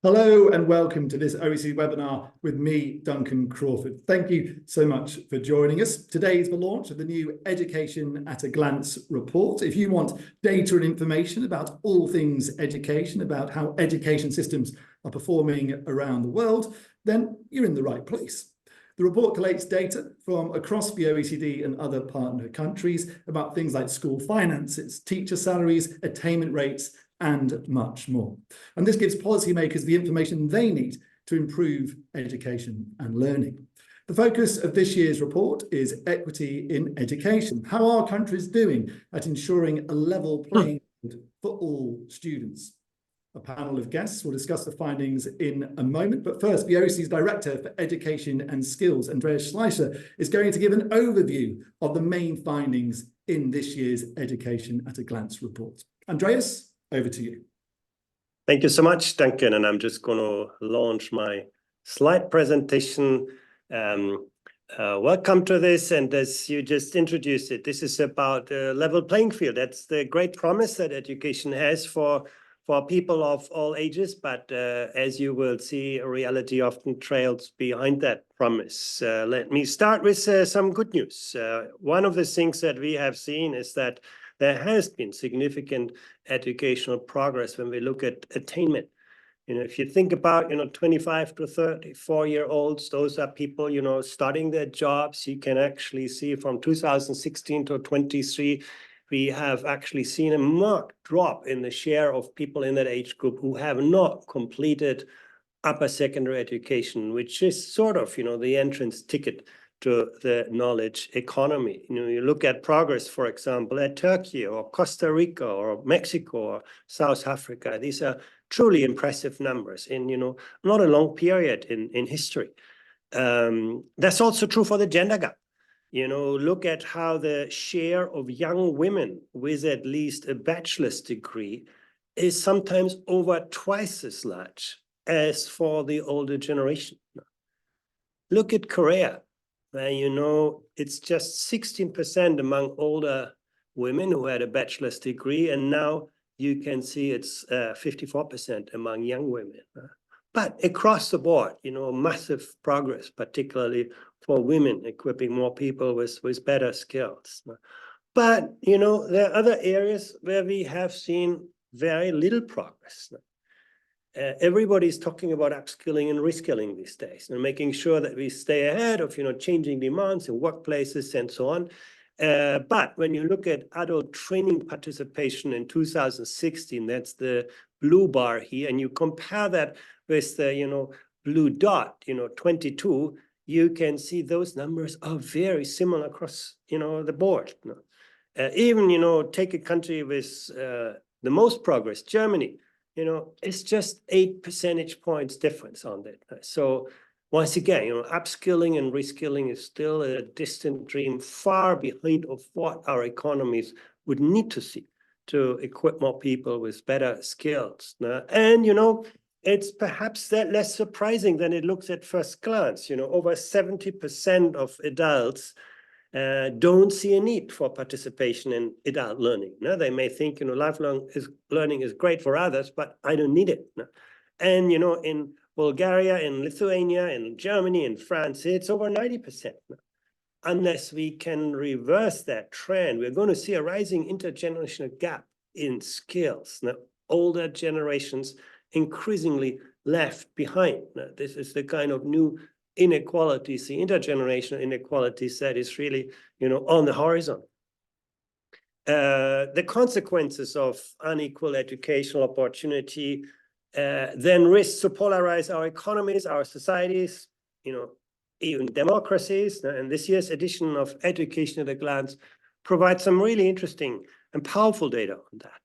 Hello and welcome to this OECD webinar with me, Duncan Crawford. Thank you so much for joining us. Today is the launch of the new Education at a Glance report. If you want data and information about all things education, about how education systems are performing around the world, then you're in the right place. The report collates data from across the OECD and other partner countries about things like school finances, teacher salaries, attainment rates, and much more. And this gives policymakers the information they need to improve education and learning. The focus of this year's report is equity in education. How are countries doing at ensuring a level playing field for all students? A panel of guests will discuss the findings in a moment, but first, the OECD's Director for Education and Skills, Andreas Schleicher, is going to give an overview of the main findings in this year's Education at a Glance report. Andreas, over to you. Thank you so much, Duncan. And I'm just going to launch my slide presentation. Welcome to this. And as you just introduced it, this is about a level playing field. That's the great promise that education has for people of all ages. But as you will see, reality often trails behind that promise. Let me start with some good news. One of the things that we have seen is that there has been significant educational progress when we look at attainment. If you think about, 25 to 34-year-olds, those are people, starting their jobs. You can actually see from 2016 to 23, we have actually seen a marked drop in the share of people in that age group who have not completed upper secondary education, which is sort of, the entrance ticket to the knowledge economy. You look at progress, for example, at Turkey or Costa Rica or Mexico or South Africa. These are truly impressive numbers in, not a long period in history. That's also true for the gender gap. Look at how the share of young women with at least a bachelor's degree is sometimes over twice as large as for the older generation. Look at Korea. It's just 16% among older women who had a bachelor's degree, and now you can see it's 54% among young women. But across the board, massive progress, particularly for women, equipping more people with better skills. But, there are other areas where we have seen very little progress. Everybody's talking about upskilling and reskilling these days and making sure that we stay ahead of, changing demands in workplaces and so on. But when you look at adult training participation in 2016, that's the blue bar here, and you compare that with the, blue dot, 22, you can see those numbers are very similar across, the board. Even, take a country with the most progress, Germany. It's just 8 percentage points difference on that. So once again, upskilling and reskilling is still a distant dream, far behind of what our economies would need to see to equip more people with better skills. And, it's perhaps that less surprising than it looks at first glance. Over 70% of adults don't see a need for participation in adult learning. They may think, lifelong learning is great for others, but I don't need it. And, in Bulgaria, in Lithuania, in Germany, in France, it's over 90%. Unless we can reverse that trend, we're going to see a rising intergenerational gap in skills. Older generations increasingly left behind. This is the kind of new inequalities, the intergenerational inequalities that is really, on the horizon. The consequences of unequal educational opportunity then risks to polarize our economies, our societies, even democracies. And this year's edition of Education at a Glance provides some really interesting and powerful data on that.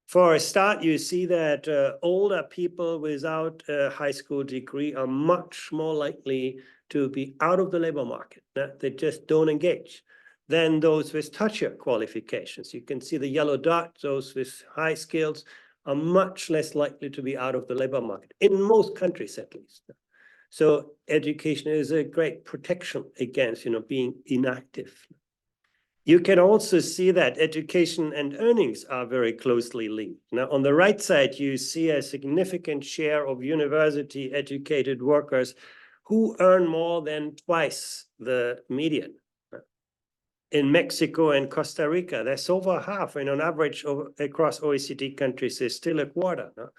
For a start, you see that older people without a high school degree are much more likely to be out of the labor market. They just don't engage than those with tertiary qualifications. You can see the yellow dot, those with high skills are much less likely to be out of the labor market, in most countries at least. So education is a great protection against, being inactive. you can also see that education and earnings are very closely linked. Now, on the right side, you see a significant share of university-educated workers who earn more than twice the median. In Mexico and Costa Rica, that's over half, and on average across OECD countries, there's still a quarter. No?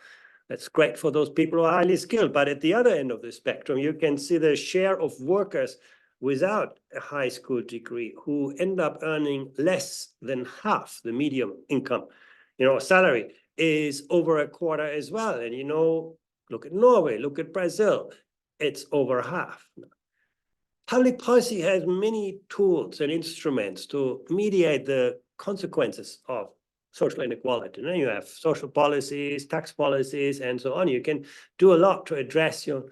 That's great for those people who are highly skilled, but at the other end of the spectrum, you can see the share of workers without a high school degree who end up earning less than half the median income, salary is over a quarter as well. And, look at Norway, look at Brazil, it's over half. Public policy has many tools and instruments to mediate the consequences of social inequality. And then you have social policies, tax policies, and so on. You can do a lot to address the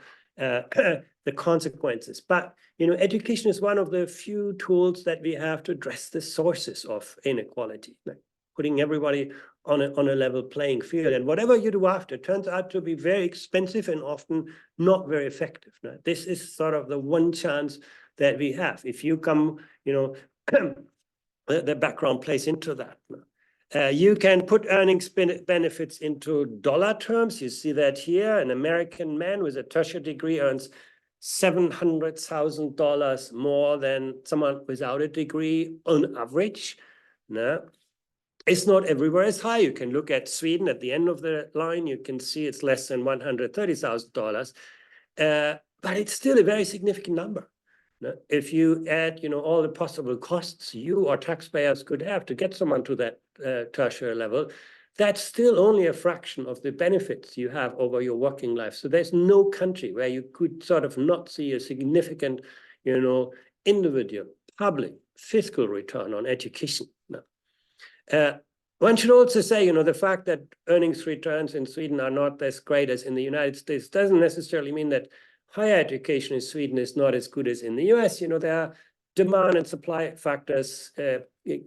consequences. But education is one of the few tools that we have to address the sources of inequality, like putting everybody on a level playing field. And whatever you do after turns out to be very expensive and often not very effective. Now, this is sort of the one chance that we have. If you come, the background plays into that. You can put earnings benefits into dollar terms. You see that here, an American man with a tertiary degree earns $700,000 more than someone without a degree on average. No, it's not everywhere as high. You can look at Sweden at the end of the line. You can see it's less than $130,000, but it's still a very significant number. No? If you add, all the possible costs you or taxpayers could have to get someone to that tertiary level, that's still only a fraction of the benefits you have over your working life. So there's no country where you could sort of not see a significant, individual, public, fiscal return on education. No. One should also say, the fact that earnings returns in Sweden are not as great as in the United States doesn't necessarily mean that higher education in Sweden is not as good as in the US. There are demand and supply factors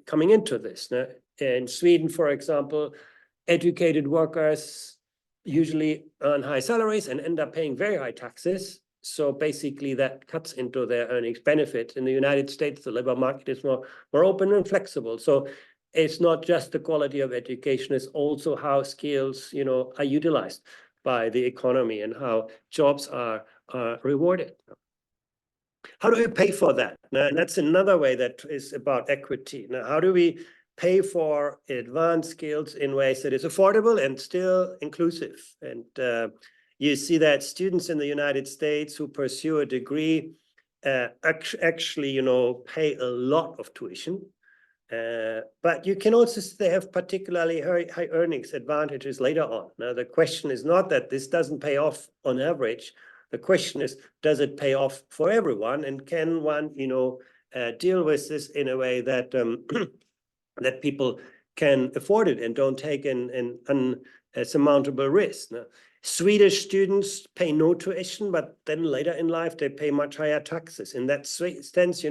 coming into this. No? In Sweden, for example, educated workers usually earn high salaries and end up paying very high taxes. So basically that cuts into their earnings benefit. In the United States, the labor market is more open and flexible. So it's not just the quality of education, it's also how skills, are utilized by the economy and how jobs are rewarded. How do we pay for that? Now, and that's another way that is about equity. Now, how do we pay for advanced skills in ways that is affordable and still inclusive? And you see that students in the United States who pursue a degree actually, pay a lot of tuition. But you can also see they have particularly high earnings advantages later on. Now, the question is not that this doesn't pay off on average. The question is, does it pay off for everyone? And can one, deal with this in a way that that people can afford it and don't take an unsurmountable risk? Now, Swedish students pay no tuition, but then later in life, they pay much higher taxes. In that sense,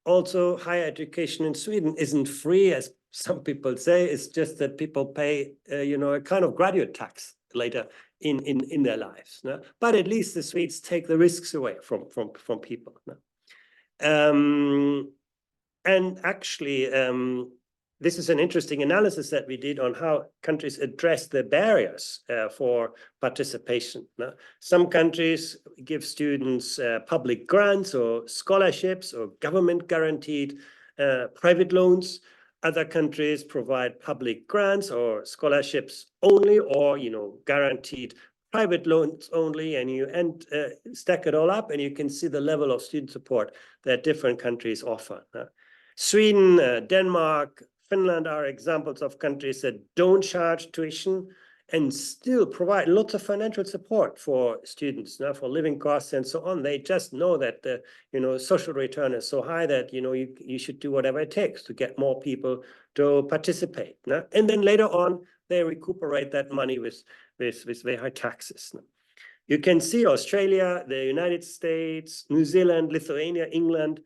also higher education in Sweden isn't free, as some people say. It's just that people pay, a kind of graduate tax later in their lives. No? But at least the Swedes take the risks away from people. No? And actually, this is an interesting analysis that we did on how countries address the barriers for participation. No? Some countries give students public grants or scholarships or government guaranteed private loans. Other countries provide public grants or scholarships only, or guaranteed private loans only, and you stack it all up, and you can see the level of student support that different countries offer. Sweden, Denmark, Finland are examples of countries that don't charge tuition and still provide lots of financial support for students, for living costs and so on. They just know that the social return is so high that you should do whatever it takes to get more people to participate. And then later on, they recuperate that money with very high taxes. You can see Australia, the United States, New Zealand, Lithuania, England.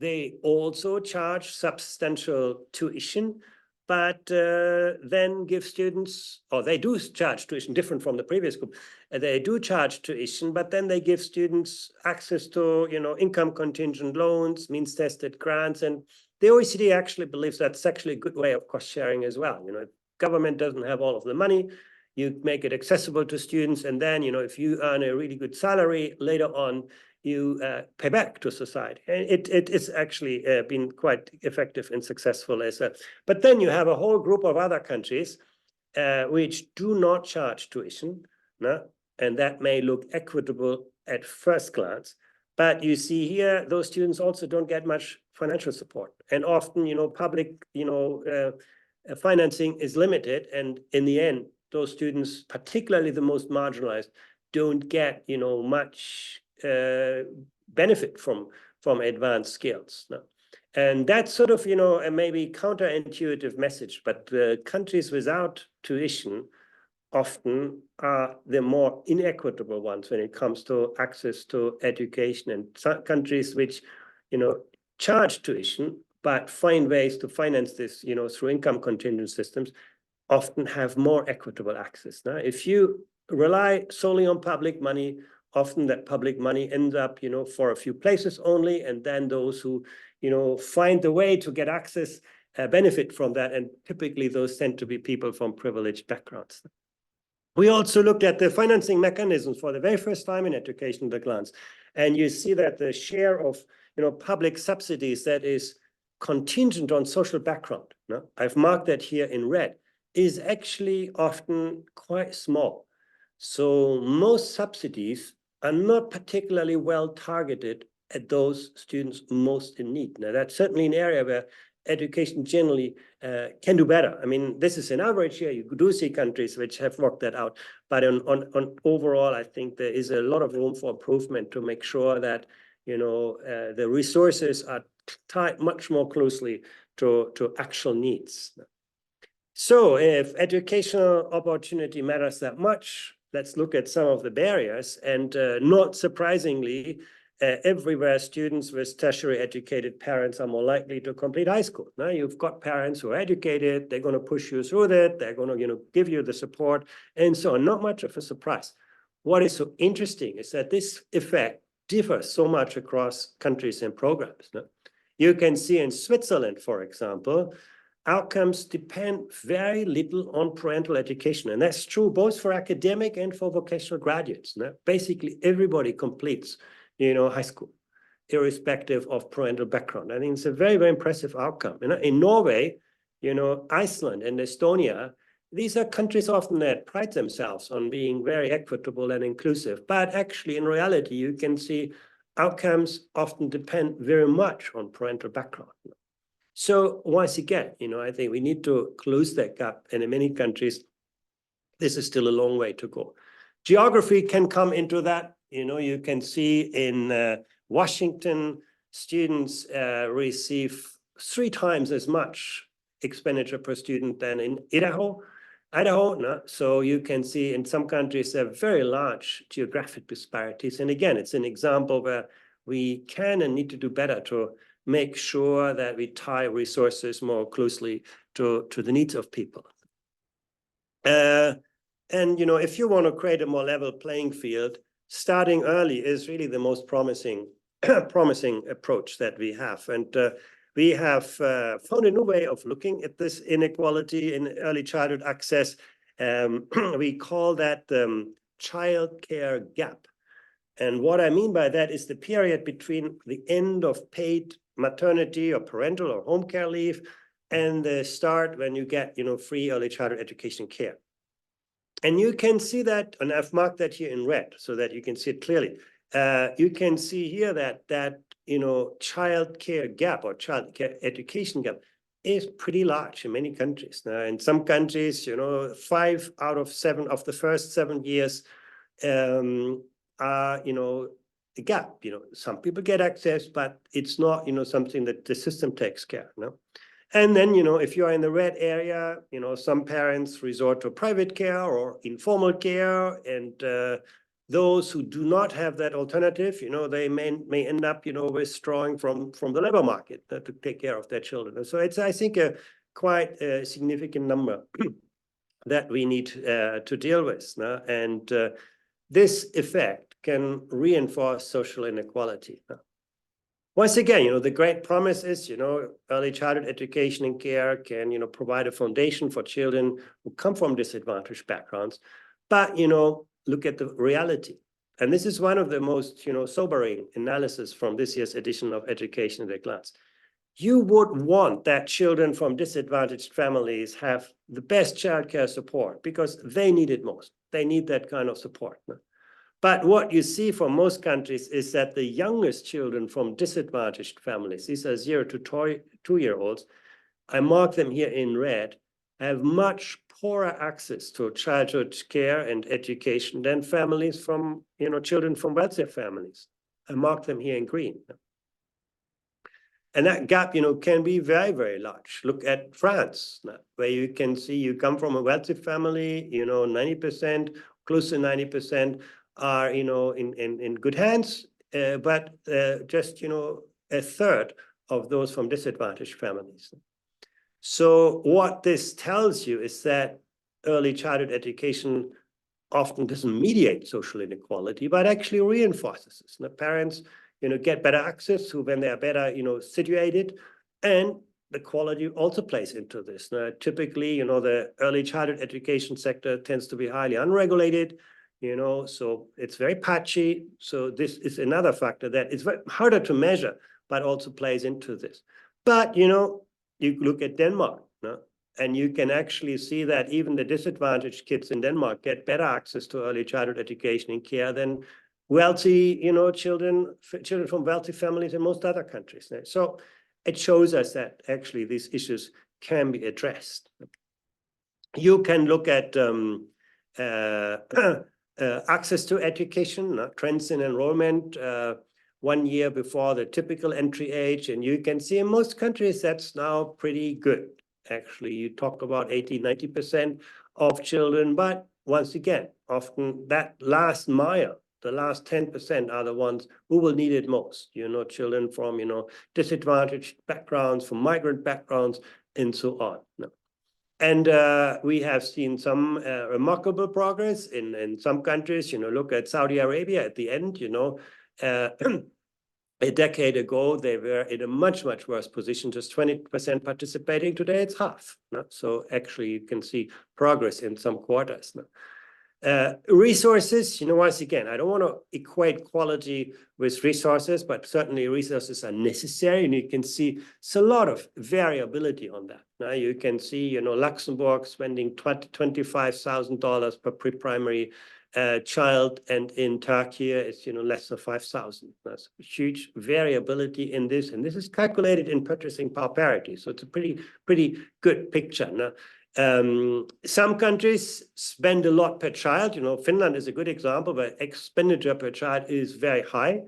They also charge substantial tuition, but then give students, or they do charge tuition, different from the previous group. They do charge tuition, but then they give students access to, income contingent loans, means tested grants, and the OECD actually believes that's actually a good way of cost sharing as well. You know, if government doesn't have all of the money, you make it accessible to students, and then, you know, if you earn a really good salary later on, you pay back to society. And it's actually been quite effective and successful as well. But then you have a whole group of other countries which do not charge tuition, no? And that may look equitable at first glance. But you see here, those students also don't get much financial support. And often, you know, public, you know, financing is limited. And in the end, those students, particularly the most marginalized, don't get, you know, much benefit from advanced skills. No? And that's sort of, you know, a maybe counterintuitive message, but countries without tuition often are the more inequitable ones when it comes to access to education, and some countries which, you know, charge tuition, but find ways to finance this, you know, through income contingent systems, often have more equitable access. Now, if you rely solely on public money, often that public money ends up, you know, for a few places only, and then those who, you know, find the way to get access benefit from that, and typically those tend to be people from privileged backgrounds. We also looked at the financing mechanisms for the very first time in education at a glance, and you see that the share of, you know, public subsidies that is contingent on social background, no? I've marked that here in red, is actually often quite small. So most subsidies are not particularly well targeted at those students most in need. Now, that's certainly an area where education generally can do better. I mean, this is an average here. You do see countries which have worked that out. But on overall, I think there is a lot of room for improvement to make sure that, you know, the resources are tied much more closely to actual needs. So if educational opportunity matters that much, let's look at some of the barriers. And not surprisingly, everywhere students with tertiary educated parents are more likely to complete high school. Now you've got parents who are educated, they're going to push you through that, they're going to, you know, give you the support, and so on. Not much of a surprise. What is so interesting is that this effect differs so much across countries and programs. No? You can see in Switzerland, for example, outcomes depend very little on parental education. And that's true both for academic and for vocational graduates. No? Basically, everybody completes, you know, high school, irrespective of parental background. I think it's a very, very impressive outcome. You know, in Norway, you know, Iceland and Estonia, these are countries often that pride themselves on being very equitable and inclusive. But actually, in reality, you can see outcomes often depend very much on parental background. So once again, you know, I think we need to close that gap. And in many countries, this is still a long way to go. Geography can come into that. You know, you can see in Washington, students receive 3 times as much expenditure per student than in Idaho. No? So you can see in some countries there are very large geographic disparities. And again, it's an example where we can and need to do better to make sure that we tie resources more closely to the needs of people. And, you know, if you want to create a more level playing field, starting early is really the most promising approach that we have. And we have found a new way of looking at this inequality in early childhood access. We call that childcare gap. And what I mean by that is the period between the end of paid maternity or parental or home care leave and the start when you get, you know, free early childhood education care. And you can see that, and I've marked that here in red so that you can see it clearly. You can see here that you know, child care gap or child care education gap is pretty large in many countries. Now, in some countries, you know, 5 out of 7 of the first 7 years are, you know, the gap. You know, some people get access, but it's not, you know, something that the system takes care of. No? And then, you know, if you are in the red area, you know, some parents resort to private care or informal care, and those who do not have that alternative, you know, they may end up, you know, withdrawing from the labor market to take care of their children. So it's, I think, a quite a significant number that we need to deal with. No? And this effect can reinforce social inequality. No? Once again, the great promise is, early childhood education and care can, provide a foundation for children who come from disadvantaged backgrounds. But, look at the reality. And this is one of the most, sobering analysis from this year's edition of Education at a Glance. You would want that children from disadvantaged families have the best childcare support because they need it most. They need that kind of support. But what you see from most countries is that the youngest children from disadvantaged families, these are 0 to 2-year-olds, I mark them here in red, have much poorer access to childhood care and education than families from, children from wealthier families. I mark them here in green. And that gap, can be very, very large. Look at France, where you can see you come from a wealthy family, 90%, close to 90% are, in good hands, but just, a third of those from disadvantaged families. So what this tells you is that early childhood education often doesn't mediate social inequality, but actually reinforces this. The parents, get better access to when they are better, situated, and the quality also plays into this. Now, typically, the early childhood education sector tends to be highly unregulated, so it's very patchy. So this is another factor that is very harder to measure, but also plays into this. But, you look at Denmark, and you can actually see that even the disadvantaged kids in Denmark get better access to early childhood education and care than wealthy, children from wealthy families in most other countries. So it shows us that actually these issues can be addressed. You can look at access to education, trends in enrollment 1 year before the typical entry age, and you can see in most countries that's now pretty good. Actually, you talk about 80–90% of children, but once again, often that last mile, the last 10% are the ones who will need it most. Children from, disadvantaged backgrounds, from migrant backgrounds, and so on. And we have seen some remarkable progress in some countries. Look at Saudi Arabia at the end, a decade ago, they were in a much, much worse position, just 20% participating. Today, it's half. So actually, you can see progress in some quarters. Resources, once again, I don't want to equate quality with resources, but certainly resources are necessary. And you can see it's a lot of variability on that. Now you can see, Luxembourg spending $25,000 per pre-primary child, and in Turkey, it's, less than 5,000. That's huge variability in this. And this is calculated in purchasing power parity. So it's a pretty good picture. Some countries spend a lot per child. Finland is a good example where expenditure per child is very high,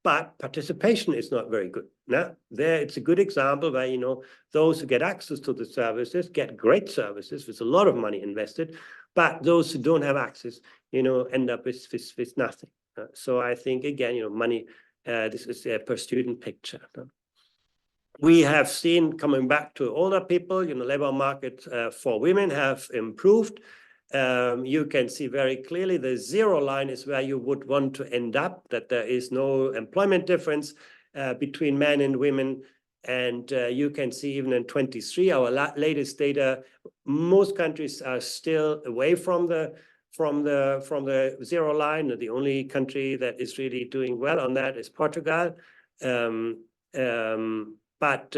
but participation is not very good. There it's a good example where, those who get access to the services get great services with a lot of money invested, but those who don't have access, end up with nothing. So I think, again, money, this is a per student picture. We have seen, coming back to older people, labor market for women have improved. You can see very clearly the 0 line is where you would want to end up, that there is no employment difference between men and women. And you can see even in 23, our latest data, most countries are still away from the 0 line. The only country that is really doing well on that is Portugal. But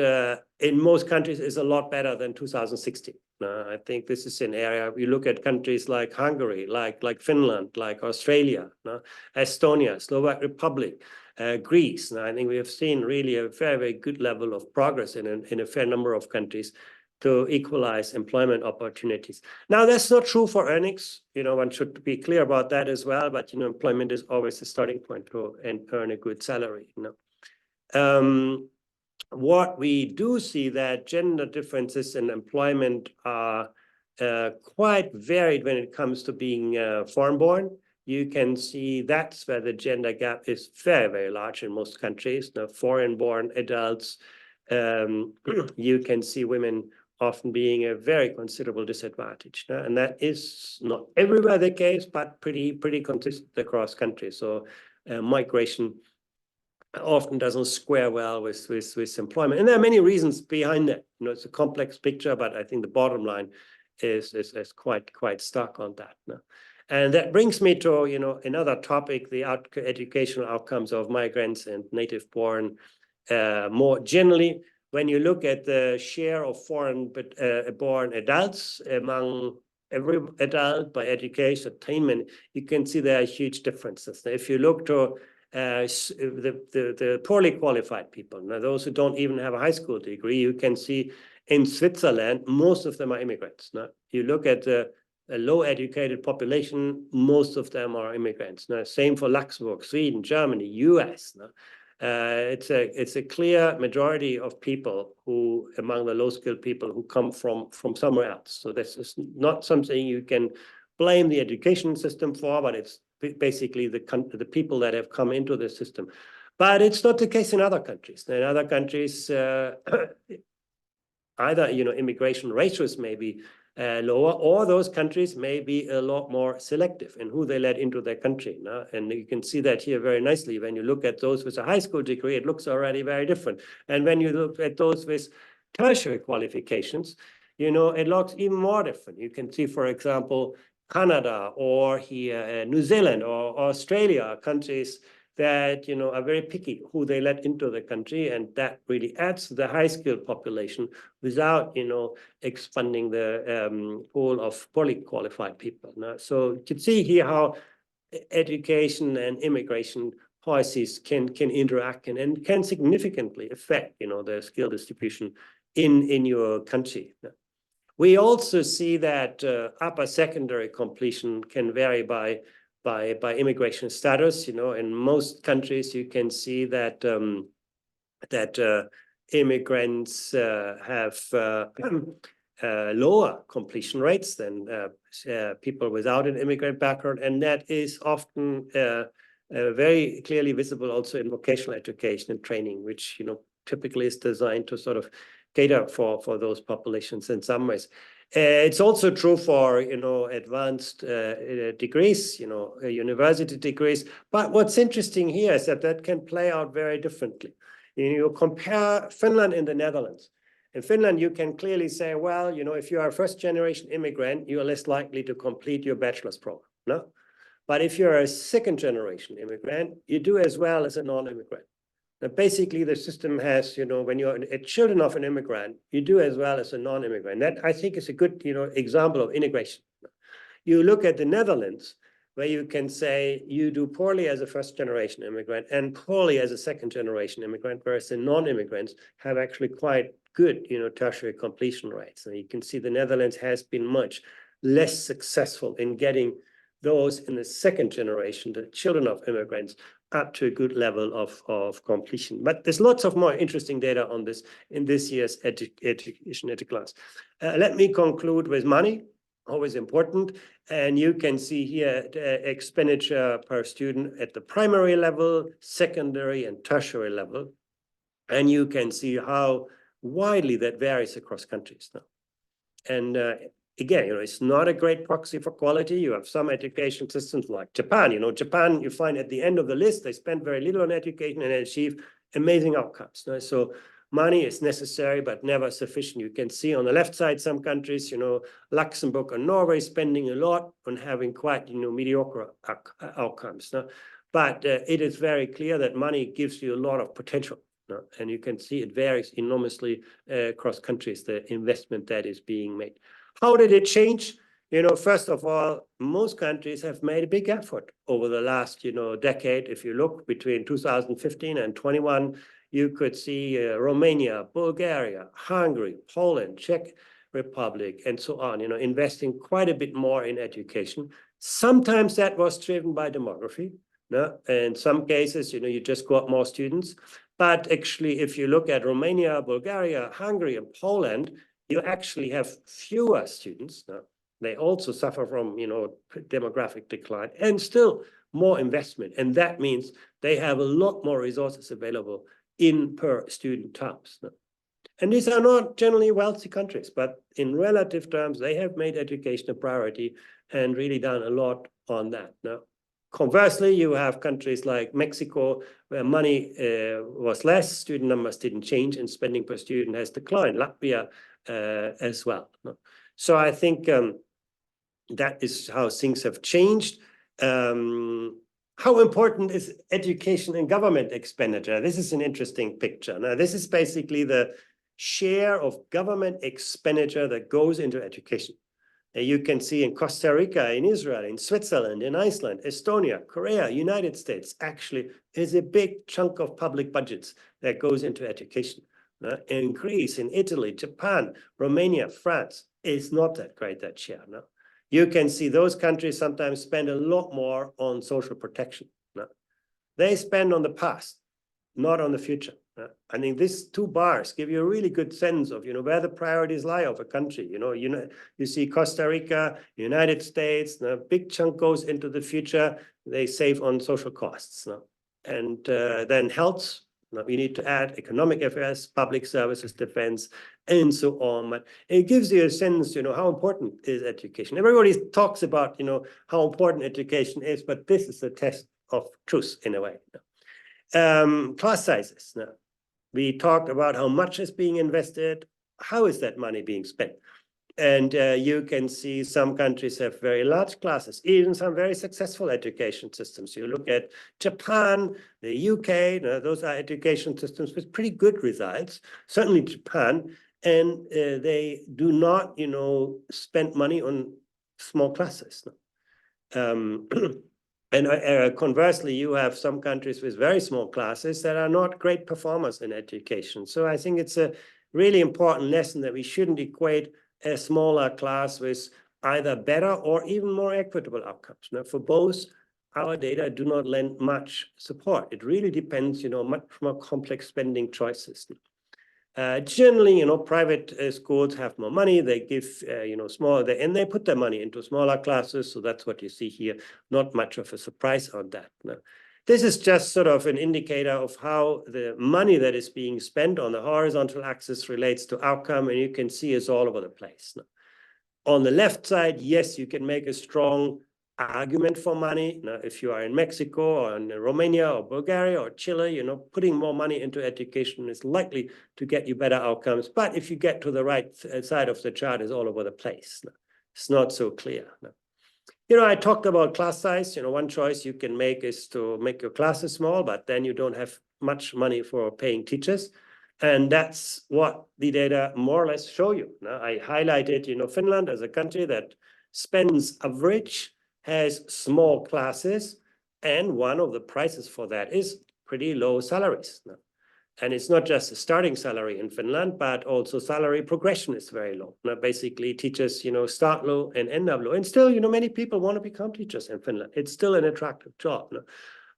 in most countries, it's a lot better than 2016. I think this is an area, we look at countries like Hungary, like Finland, like Australia, Estonia, Slovak Republic, Greece. I think we have seen really a very, very good level of progress in a fair number of countries to equalize employment opportunities. Now, that's not true for earnings. One should be clear about that as well. But, employment is always a starting point to earn a good salary. What we do see that gender differences in employment are quite varied when it comes to being foreign-born. You can see that's where the gender gap is very, very large in most countries. Now, foreign-born adults, you can see women often being a very considerable disadvantage. And that is not everywhere the case, but pretty consistent across countries. So migration often doesn't square well with employment. And there are many reasons behind that. It's a complex picture, but I think the bottom line is quite stark on that. No? And that brings me to, another topic, the educational outcomes of migrants and native-born. More generally, when you look at the share of foreign-born adults among every adult by education attainment, you can see there are huge differences. Now, if you look to the poorly qualified people, now those who don't even have a high school degree, you can see in Switzerland, most of them are immigrants. Now, you look at a low educated population, most of them are immigrants. Now, same for Luxembourg, Sweden, Germany, US. Now, it's a clear majority of people who, among the low-skilled people, who come from somewhere else. So this is not something you can blame the education system for, but it's basically the people that have come into the system. But it's not the case in other countries. In other countries, either immigration ratios may be lower, or those countries may be a lot more selective in who they let into their country. No? And you can see that here very nicely. When you look at those with a high school degree, it looks already very different. And when you look at those with tertiary qualifications, it looks even more different. You can see, for example, Canada or here New Zealand or Australia, countries that are very picky who they let into the country, and that really adds to the high-skilled population without expanding the pool of poorly qualified people. No? So you can see here how education and immigration policies can interact and can significantly affect the skill distribution in your country. No? We also see that upper secondary completion can vary by immigration status. In most countries, you can see that immigrants have lower completion rates than people without an immigrant background, and that is often very clearly visible also in vocational education and training, which typically is designed to sort of cater for those populations in some ways. It's also true for advanced degrees, university degrees. But what's interesting here is that can play out very differently. You compare Finland and the Netherlands. In Finland, you can clearly say, well, if you are a first-generation immigrant, you are less likely to complete your bachelor's program. No, but if you're a second-generation immigrant, you do as well as a non-immigrant. Now, basically, the system has, when you're a children of an immigrant, you do as well as a non-immigrant. That, I think, is a good, example of integration. You look at the Netherlands, where you can say you do poorly as a first-generation immigrant and poorly as a second-generation immigrant, whereas the non-immigrants have actually quite good, tertiary completion rates. And you can see the Netherlands has been much less successful in getting those in the second generation, the children of immigrants, up to a good level of completion. But there's lots of more interesting data on this in this year's education class. Let me conclude with money, always important. And you can see here the expenditure per student at the primary level, secondary and tertiary level. And you can see how widely that varies across countries now. And again, it's not a great proxy for quality. You have some education systems like Japan. Japan, you find at the end of the list, they spend very little on education and achieve amazing outcomes. So money is necessary, but never sufficient. You can see on the left side, some countries, Luxembourg and Norway spending a lot on having quite, mediocre outcomes. But it is very clear that money gives you a lot of potential. And you can see it varies enormously across countries, the investment that is being made. How did it change? First of all, most countries have made a big effort over the last, decade. If you look between 2015 and 21, you could see Romania, Bulgaria, Hungary, Poland, Czech Republic, and so on, investing quite a bit more in education. Sometimes that was driven by demography. In some cases, you just got more students. But actually, if you look at Romania, Bulgaria, Hungary, and Poland, you actually have fewer students. Now, they also suffer from, demographic decline and still more investment. And that means they have a lot more resources available in per student terms. Now. And these are not generally wealthy countries, but in relative terms, they have made education a priority and really done a lot on that. Now, Conversely, you have countries like Mexico where money was less, student numbers didn't change, and spending per student has declined. Latvia as well. So I think that is how things have changed. How important is education and government expenditure? This is an interesting picture. Now, this is basically the share of government expenditure that goes into education. You can see in Costa Rica, in Israel, in Switzerland, in Iceland, Estonia, Korea, United States, actually is a big chunk of public budgets that goes into education. In Greece, in Italy, Japan, Romania, France, is not that great, that share. No? You can see those countries sometimes spend a lot more on social protection. No? They spend on the past, not on the future. I think these two bars give you a really good sense of, where the priorities lie of a country. You see Costa Rica, United States, a big chunk goes into the future. They save on social costs. And then health, you need to add economic affairs, public services, defense, and so on. But it gives you a sense, how important is education. Everybody talks about, how important education is, but this is a test of truth in a way. Class sizes. Now, we talked about how much is being invested. How is that money being spent? And you can see some countries have very large classes, even some very successful education systems. You look at Japan, the UK, those are education systems with pretty good results, certainly Japan, and they do not, spend money on small classes. And conversely, you have some countries with very small classes that are not great performers in education. So I think it's a really important lesson that we shouldn't equate a smaller class with either better or even more equitable outcomes. Now, for both, our data do not lend much support. It really depends, much more complex spending choices. Generally, private schools have more money. They give, smaller, and they put their money into smaller classes. So that's what you see here. Not much of a surprise on that. No. This is just sort of an indicator of how the money that is being spent on the horizontal axis relates to outcome, and you can see it's all over the place. No. On the left side, yes, you can make a strong argument for money. Now, if you are in Mexico or in Romania or Bulgaria or Chile, putting more money into education is likely to get you better outcomes. But if you get to the right side of the chart, it's all over the place. No. It's not so clear. No. I talked about class size. One choice you can make is to make your classes small, but then you don't have much money for paying teachers. And that's what the data more or less show you. Now, I highlighted, Finland as a country that spends average, has small classes, and one of the prices for that is pretty low salaries. Now, and it's not just the starting salary in Finland, but also salary progression is very low. Now, basically, teachers, start low and end up low. And still, many people want to become teachers in Finland. It's still an attractive job. No?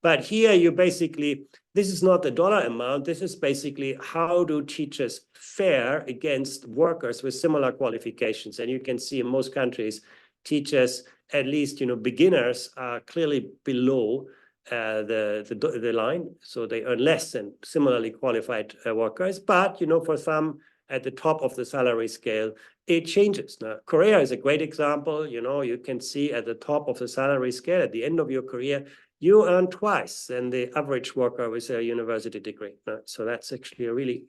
But here you basically, this is not the dollar amount. This is basically how do teachers fare against workers with similar qualifications. And you can see in most countries, teachers, at least, beginners are clearly below the line, so they earn less than similarly qualified workers. But for some at the top of the salary scale, it changes. Now, Korea is a great example. You can see at the top of the salary scale, at the end of your career, you earn twice than the average worker with a university degree. So that's actually a really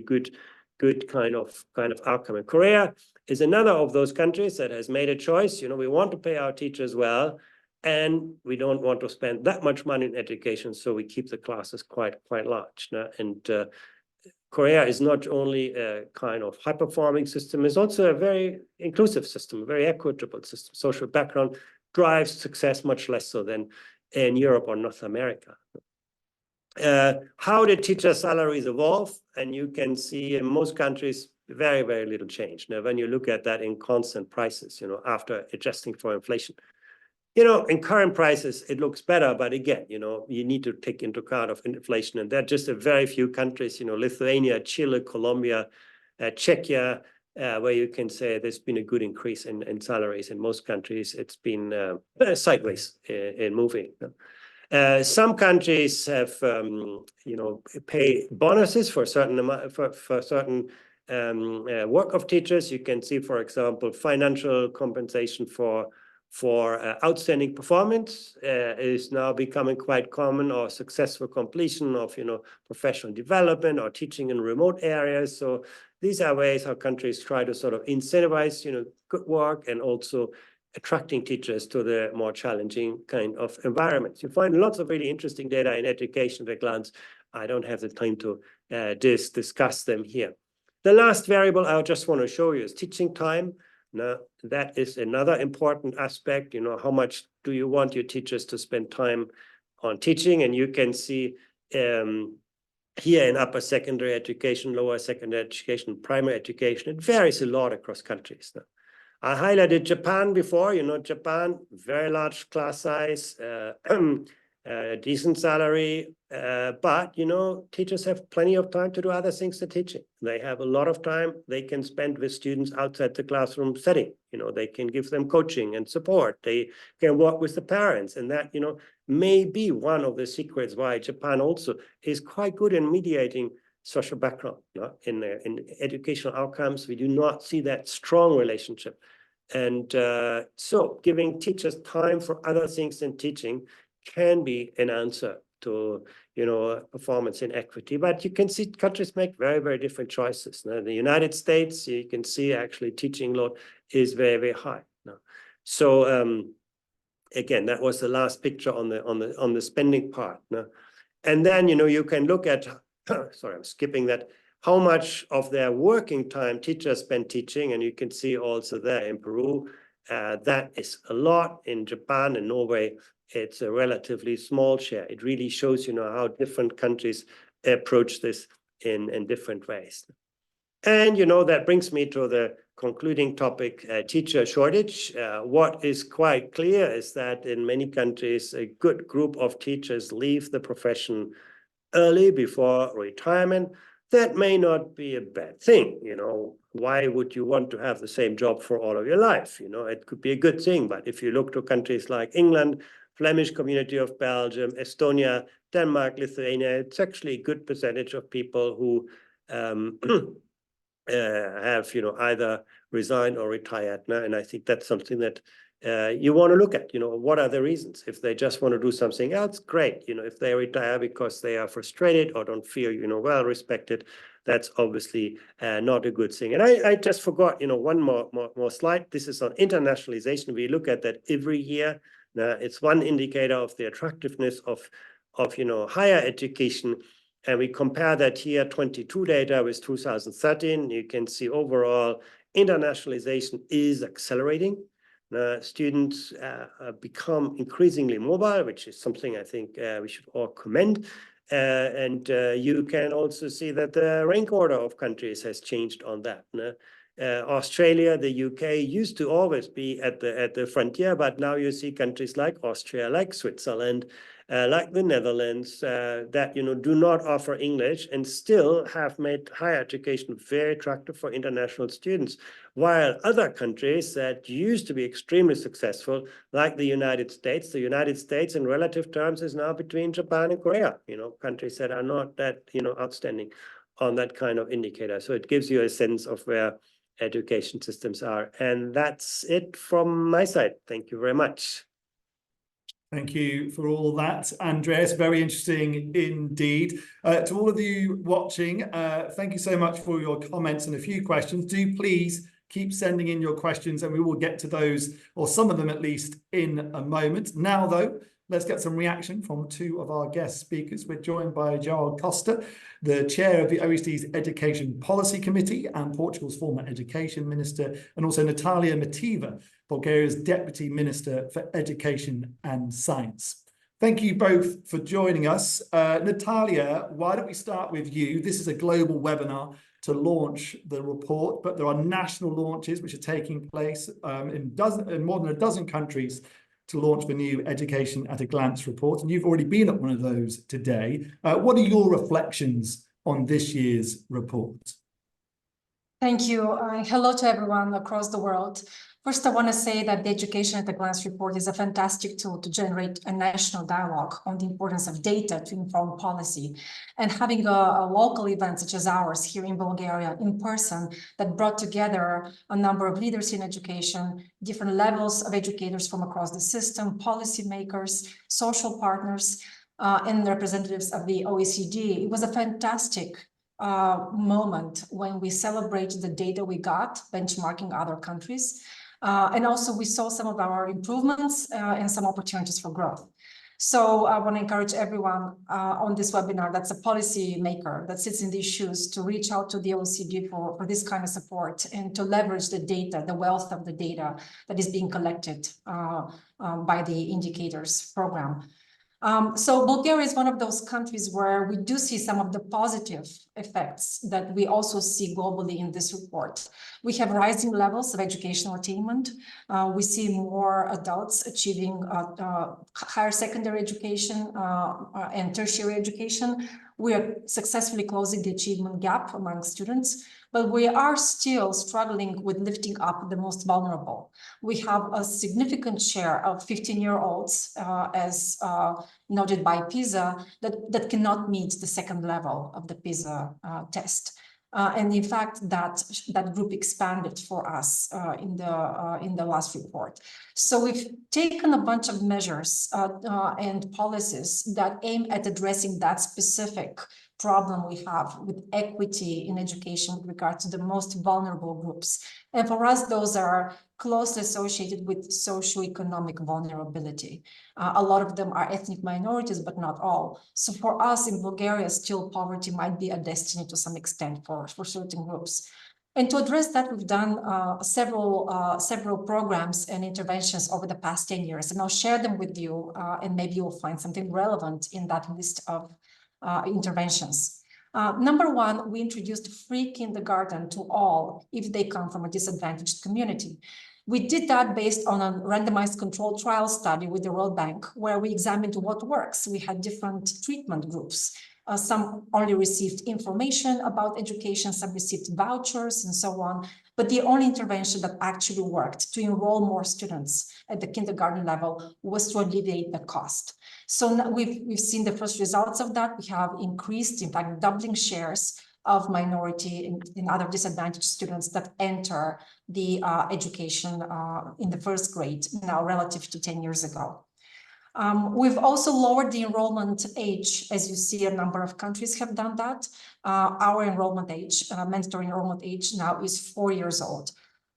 good kind of outcome. And Korea is another of those countries that has made a choice. We want to pay our teachers well, and we don't want to spend that much money in education, so we keep the classes quite large. And Korea is not only a kind of high-performing system, it's also a very inclusive system, a very equitable system. Social background drives success much less so than in Europe or North America. How did teacher salaries evolve? And you can see in most countries, very, very little change. Now, when you look at that in constant prices, after adjusting for inflation, in current prices, it looks better, but again, you need to take into account of inflation, and there are just a very few countries, Lithuania, Chile, Colombia, Czechia, where you can say there's been a good increase in salaries. In most countries, it's been sideways in moving. Some countries have, pay bonuses for certain for certain work of teachers. You can see, for example, financial compensation for for outstanding performance is now becoming quite common, or successful completion of, professional development or teaching in remote areas. So these are ways how countries try to sort of incentivize, good work, and also attracting teachers to the more challenging kind of environments. You find lots of really interesting data in education at a glance. I don't have the time to discuss them here. The last variable I just want to show you is teaching time. Now, that is another important aspect. How much do you want your teachers to spend time on teaching? And you can see here in upper secondary education, lower secondary education, primary education, it varies a lot across countries. Now, I highlighted Japan before. Japan, very large class size, decent salary, but teachers have plenty of time to do other things than teaching. They have a lot of time they can spend with students outside the classroom setting. They can give them coaching and support. They can work with the parents, and that may be one of the secrets why Japan also is quite good in mediating social background. In educational outcomes, we do not see that strong relationship, and so giving teachers time for other things than teaching can be an answer to performance inequity. But you can see countries make very, very different choices. Now, in the United States, you can see actually teaching load is very, very high now. So again, that was the last picture on the spending part now. And then you can look at sorry, I'm skipping that, how much of their working time teachers spend teaching, and you can see also there in Peru that is a lot. In Japan and Norway, it's a relatively small share. It really shows, how different countries approach this in different ways. And, that brings me to the concluding topic, teacher shortage. What is quite clear is that in many countries, a good group of teachers leave the profession early, before retirement. That may not be a bad thing. Why would you want to have the same job for all of your life? It could be a good thing. But if you look to countries like England, Flemish community of Belgium, Estonia, Denmark, Lithuania, it's actually a good percentage of people who have either resigned or retired now. And I think that's something that you want to look at. What are the reasons? If they just want to do something else, great. If they retire because they are frustrated or don't feel well respected, that's obviously not a good thing. And I just forgot one more slide. This is on internationalization. We look at that every year. It's one indicator of the attractiveness of higher education. And we compare that here, 22 data with 2013. You can see overall internationalization is accelerating. Students become increasingly mobile, which is something I think we should all commend. And you can also see that the rank order of countries has changed on that. Australia, the UK used to always be at the frontier, but now you see countries like Austria, like Switzerland, like the Netherlands, that do not offer English and still have made higher education very attractive for international students, while other countries that used to be extremely successful, like the United States in relative terms is now between Japan and Korea, countries that are not that outstanding on that kind of indicator. So it gives you a sense of where education systems are. And that's it from my side. Thank you very much. Thank you for all that, Andreas. Very interesting indeed. To all of you watching, thank you so much for your comments and a few questions. Do please keep sending in your questions and we will get to those, or some of them at least, in a moment. Now, though, let's get some reaction from two of our guest speakers. We're joined by João Costa, the chair of the OECD's Education Policy Committee and Portugal's former education minister, and also Natalia Miteva, Bulgaria's Deputy Minister for Education and Science. Thank you both for joining us. Natalia, why don't we start with you? This is a global webinar to launch the report, but there are national launches which are taking place in more than a dozen countries to launch the new Education at a Glance report. And you've already been at one of those today. What are your reflections on this year's report? Thank you. Hello to everyone across the world. First, I want to say that the Education at a Glance report is a fantastic tool to generate a national dialogue on the importance of data to inform policy. And having a local event such as ours here in Bulgaria in person that brought together a number of leaders in education, different levels of educators from across the system, policymakers, social partners, and representatives of the OECD. It was a fantastic moment when we celebrated the data we got, benchmarking other countries. And also we saw some of our improvements and some opportunities for growth. So I want to encourage everyone on this webinar that's a policy maker that sits in these shoes to reach out to the OECD for this kind of support and to leverage the data, the wealth of the data that is being collected by the indicators program. So Bulgaria is one of those countries where we do see some of the positive effects that we also see globally in this report. We have rising levels of educational attainment. We see more adults achieving higher secondary education and tertiary education. We are successfully closing the achievement gap among students, but we are still struggling with lifting up the most vulnerable. We have a significant share of 15-year-olds, as noted by PISA, that cannot meet the second level of the PISA test. And in fact, that group expanded for us in the last report. So we've taken a bunch of measures and policies that aim at addressing that specific problem we have with equity in education with regard to the most vulnerable groups. And for us, those are closely associated with socioeconomic vulnerability. A lot of them are ethnic minorities, but not all. So for us in Bulgaria, still poverty might be a destiny to some extent for certain groups. And to address that, we've done several programs and interventions over the past 10 years, and I'll share them with you, and maybe you'll find something relevant in that list of interventions. Number one, we introduced free kindergarten to all if they come from a disadvantaged community. We did that based on a randomized controlled trial study with the World Bank, where we examined what works. We had different treatment groups. Some only received information about education, some received vouchers and so on. But the only intervention that actually worked to enroll more students at the kindergarten level was to alleviate the cost. So now we've seen the first results of that. We have increased, in fact, doubling shares of minority and other disadvantaged students that enter the education in the first grade now relative to 10 years ago. We've also lowered the enrollment age. As you see, a number of countries have done that. Our enrollment age, mandatory enrollment age now is 4 years old.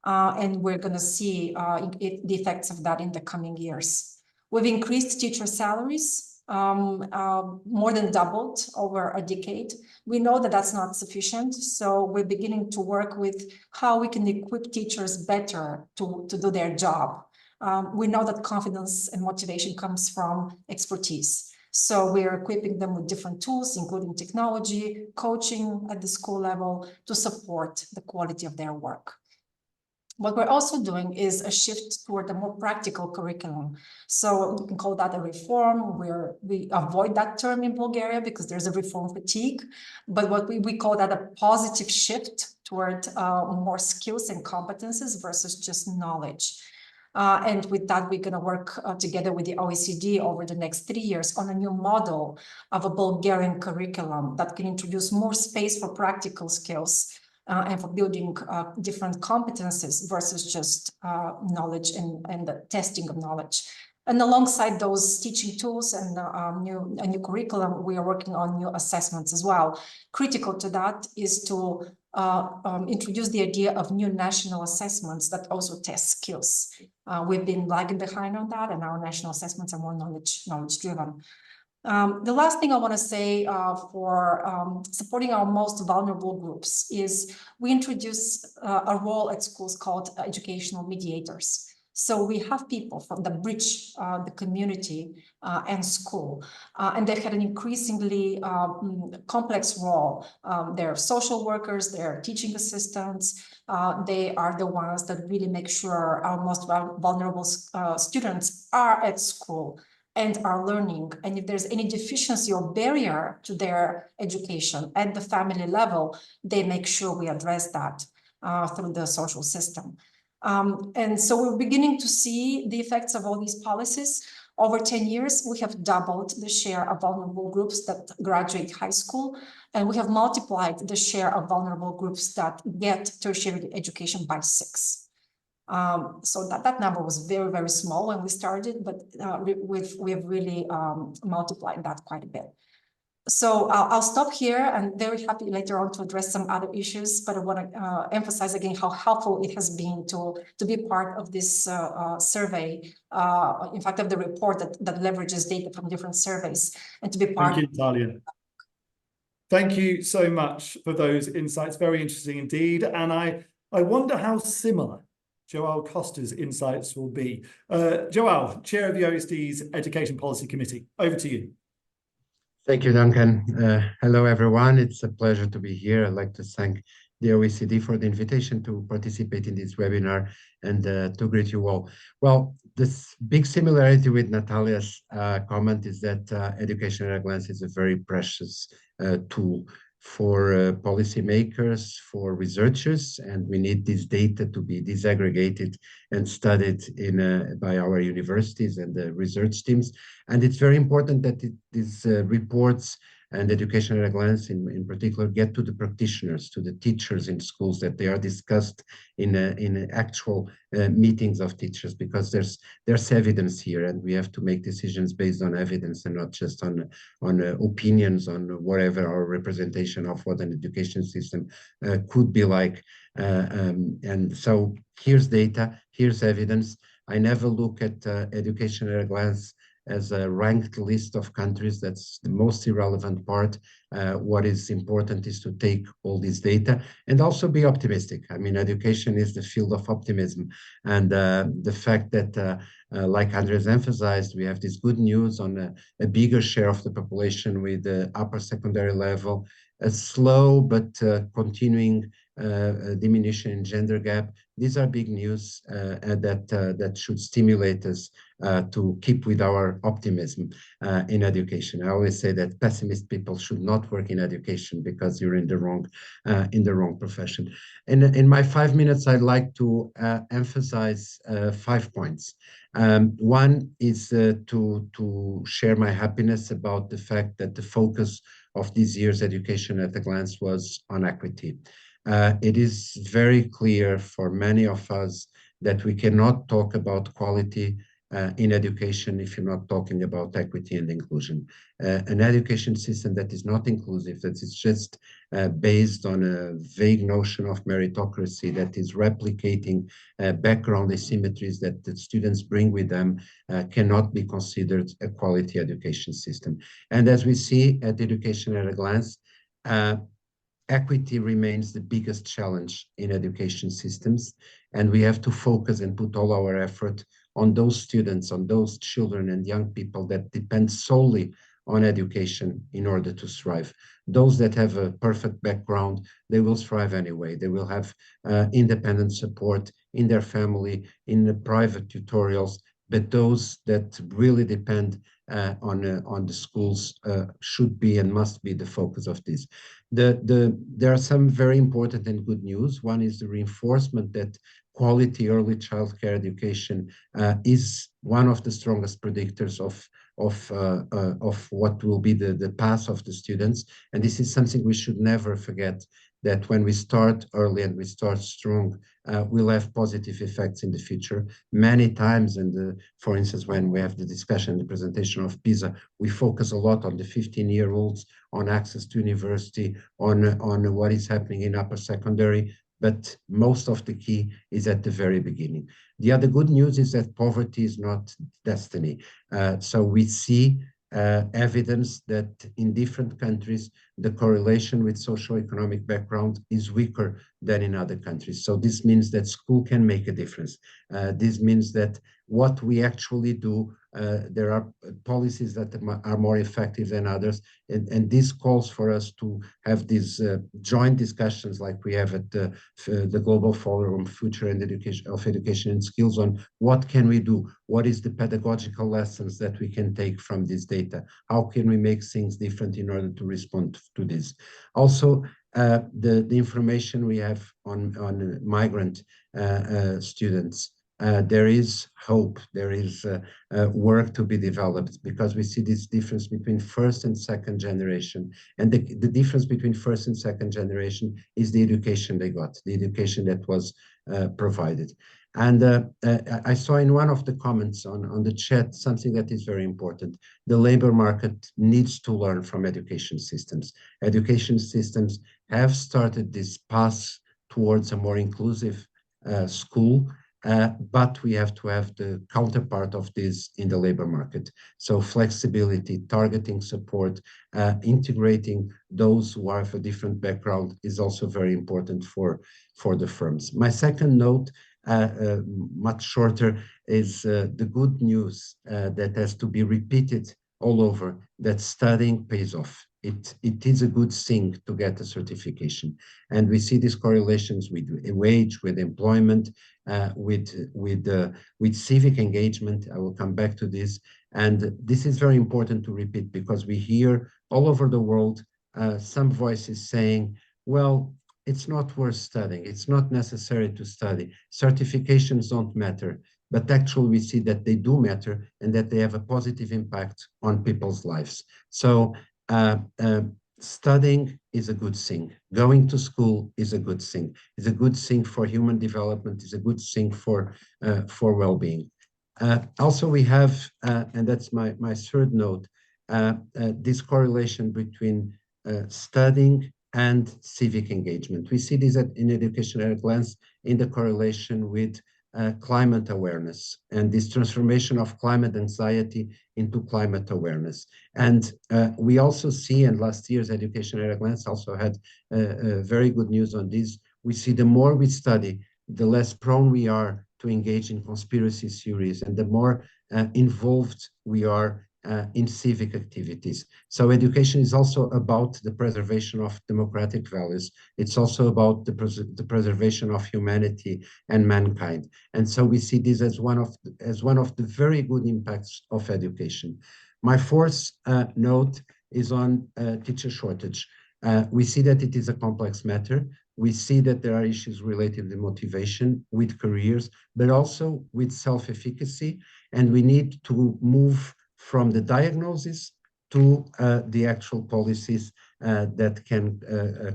And we're going to see the effects of that in the coming years. We've increased teacher salaries, more than doubled over a decade. We know that that's not sufficient, so we're beginning to work with how we can equip teachers better to do their job. We know that confidence and motivation comes from expertise. So we're equipping them with different tools, including technology, coaching at the school level to support the quality of their work. What we're also doing is a shift toward a more practical curriculum. So we can call that a reform, where we avoid that term in Bulgaria because there's a reform fatigue. But what we call that a positive shift toward more skills and competences versus just knowledge. And with that, we're going to work together with the OECD over the next 3 years on a new model of a Bulgarian curriculum that can introduce more space for practical skills and for building different competences versus just knowledge and the testing of knowledge. And alongside those teaching tools and a new curriculum, we are working on new assessments as well. Critical to that is to introduce the idea of new national assessments that also test skills. We've been lagging behind on that, and our national assessments are more knowledge driven. The last thing I want to say for supporting our most vulnerable groups is we introduce a role at schools called educational mediators. So we have people from the bridge, the community and school, and they had an increasingly complex role. They're social workers, they're teaching assistants. They are the ones that really make sure our most vulnerable students are at school and are learning. And if there's any deficiency or barrier to their education at the family level, they make sure we address that. through the social system. And so we're beginning to see the effects of all these policies. Over 10 years, we have doubled the share of vulnerable groups that graduate high school, and we have multiplied the share of vulnerable groups that get tertiary education by 6. So that number was very, very small when we started, but we've really multiplied that quite a bit. So I'll stop here. I'm very happy later on to address some other issues, but I want to emphasize again how helpful it has been to be part of this survey, in fact, of the report that leverages data from different surveys, and to be part. Thank you, Natalia. Thank you so much for those insights. Very interesting indeed. And I wonder how similar João Costa's insights will be. João, Chair of the OECD's Education Policy Committee, over to you. Thank you, Duncan. Hello, everyone. It's a pleasure to be here. I'd like to thank the OECD for the invitation to participate in this webinar and to greet you all. Well, this big similarity with Natalia's comment is that education at a glance is a very precious tool for policymakers, for researchers, and we need this data to be disaggregated and studied by our universities and the research teams. And it's very important that these reports and education at a glance in particular get to the practitioners, to the teachers in schools, that they are discussed in actual meetings of teachers, because there's evidence here, and we have to make decisions based on evidence and not just on opinions on whatever our representation of what an education system could be like. And so here's data, here's evidence. I never look at education at a glance as a ranked list of countries. That's the most irrelevant part. What is important is to take all this data and also be optimistic. I mean, education is the field of optimism. And the fact that, like Andreas emphasized, we have this good news on a bigger share of the population with the upper secondary level, a slow but continuing diminution in gender gap. These are big news that should stimulate us to keep with our optimism in education. I always say that pessimist people should not work in education because you're in the wrong profession. In my 5 minutes, I'd like to emphasize 5 points. One is to share my happiness about the fact that the focus of this year's Education at a Glance was on equity. It is very clear for many of us that we cannot talk about quality in education if you're not talking about equity and inclusion. An education system that is not inclusive, that is just based on a vague notion of meritocracy, that is replicating background asymmetries that the students bring with them, cannot be considered a quality education system. And as we see at Education at a Glance, equity remains the biggest challenge in education systems, and we have to focus and put all our effort on those students, on those children and young people that depend solely on education in order to thrive. Those that have a perfect background, they will thrive anyway. They will have independent support in their family, in the private tutorials, but those that really depend on the schools should be and must be the focus of this. There are some very important and good news. One is the reinforcement that quality early childcare education is one of the strongest predictors of what will be the path of the students. And this is something we should never forget, that when we start early and we start strong, we'll have positive effects in the future. Many times, and for instance, when we have the discussion, the presentation of PISA, we focus a lot on the 15-year-olds, on access to university, on what is happening in upper secondary, but most of the key is at the very beginning. The other good news is that poverty is not destiny. So we see evidence that in different countries, the correlation with socioeconomic background is weaker than in other countries. So this means that school can make a difference. This means that what we actually do, there are policies that are more effective than others. And this calls for us to have these joint discussions like we have at the Global Forum Future and Education and Skills on what can we do? What is the pedagogical lessons that we can take from this data? How can we make things different in order to respond to this? Also, the information we have on migrant students, there is hope, there is work to be developed, because we see this difference between first and second generation. And the difference between first and second generation is the education they got, the education that was provided. And I saw in one of the comments on the chat something that is very important. The labor market needs to learn from education systems. Education systems have started this path towards a more inclusive school, but we have to have the counterpart of this in the labor market. So flexibility, targeting support, integrating those who have a different background is also very important for the firms. My second note, much shorter, is the good news that has to be repeated all over, that studying pays off. It is a good thing to get a certification. And we see these correlations with wage, with employment, with civic engagement. I will come back to this. And this is very important to repeat, because we hear all over the world some voices saying, well, it's not worth studying. It's not necessary to study. Certifications don't matter. But actually, we see that they do matter and that they have a positive impact on people's lives. So studying is a good thing. Going to school is a good thing. It's a good thing for human development. It's a good thing for well-being. Also, we have, and that's my third note, this correlation between studying and civic engagement. We see this in education at a glance in the correlation with climate awareness and this transformation of climate anxiety into climate awareness. And we also see, and last year's education at a glance also had very good news on this, we see the more we study, the less prone we are to engage in conspiracy theories, and the more involved we are in civic activities. So education is also about the preservation of democratic values. It's also about the preservation of humanity and mankind. And so we see this as one of the very good impacts of education. My fourth note is on teacher shortage. We see that it is a complex matter. We see that there are issues related to motivation, with careers, but also with self-efficacy. And we need to move from the diagnosis to the actual policies that can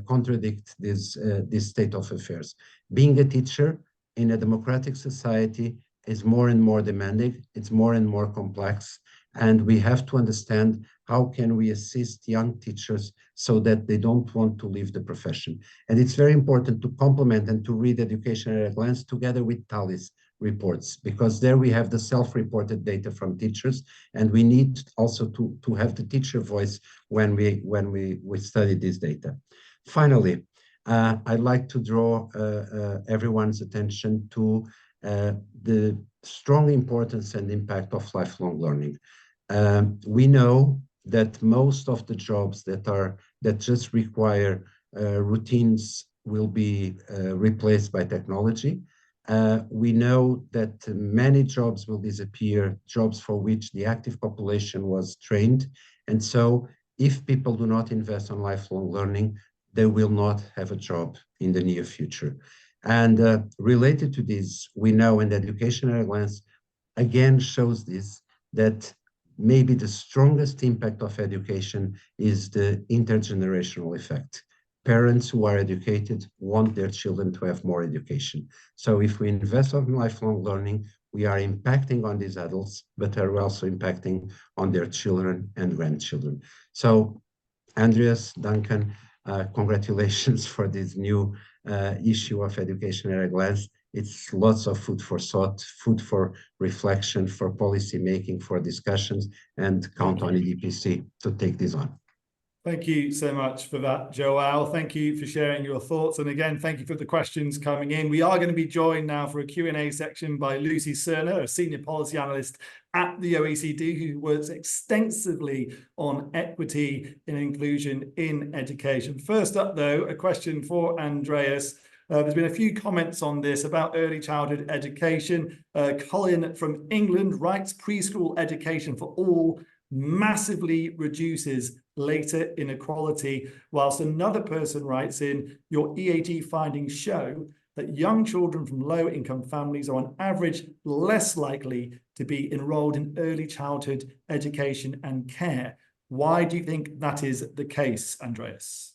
contradict this state of affairs. Being a teacher in a democratic society is more and more demanding, it's more and more complex, and we have to understand how can we assist young teachers so that they don't want to leave the profession. And it's very important to complement and to read Education at a Glance together with Tali's reports, because there we have the self-reported data from teachers, and we need also to have the teacher voice when we study this data. Finally, I'd like to draw everyone's attention to the strong importance and impact of lifelong learning. We know that most of the jobs that just require routines will be replaced by technology. We know that many jobs will disappear, jobs for which the active population was trained. And so if people do not invest on lifelong learning, they will not have a job in the near future. And related to this, we know, and Education at a Glance again shows this, that maybe the strongest impact of education is the intergenerational effect. Parents who are educated want their children to have more education. So if we invest in lifelong learning, we are impacting on these adults, but are also impacting on their children and grandchildren. So Andreas, Duncan, congratulations for this new issue of Education at a Glance. It's lots of food for thought, food for reflection, for policy making, for discussions, and count on EDPC to take this on. Thank you so much for that, João. Thank you for sharing your thoughts. And again, thank you for the questions coming in. We are going to be joined now for a Q&A section by Lucie Cerna, a senior policy analyst at the OECD, who works extensively on equity and inclusion in education. First up, though, a question for Andreas. There's been a few comments on this about early childhood education. Colin from England writes, preschool education for all massively reduces later inequality, whilst another person writes in, your EAD findings show that young children from low-income families are on average less likely to be enrolled in early childhood education and care. Why do you think that is the case, Andreas?